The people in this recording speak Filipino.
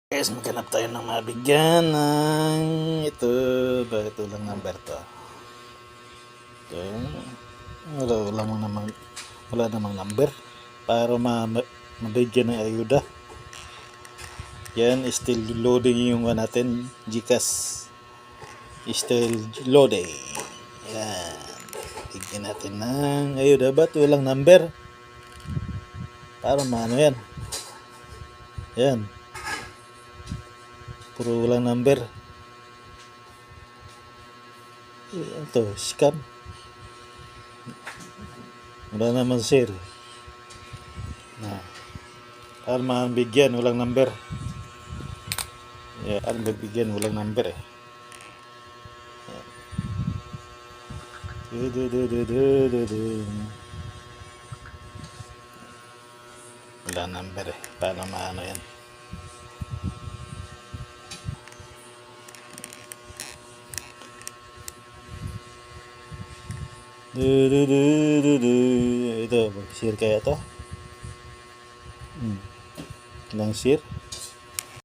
Guys, maghanap tayo ng mabigyan ng ito. Bakit lang number to? Ito. Wala namang number para mabigyan ng ayuda. Yan, still loading yung natin. GCash still loading. Yan. Bigyan natin ng ayuda. Ba't walang number? Para maano yan? Yan. Puro walang number. Ito, scam. Wala naman sir. Para mabigyan, walang number. Yeah, para mabigyan, walang number eh. Wala number eh. Paano maano yan? Ito, share kaya to? Ilang share?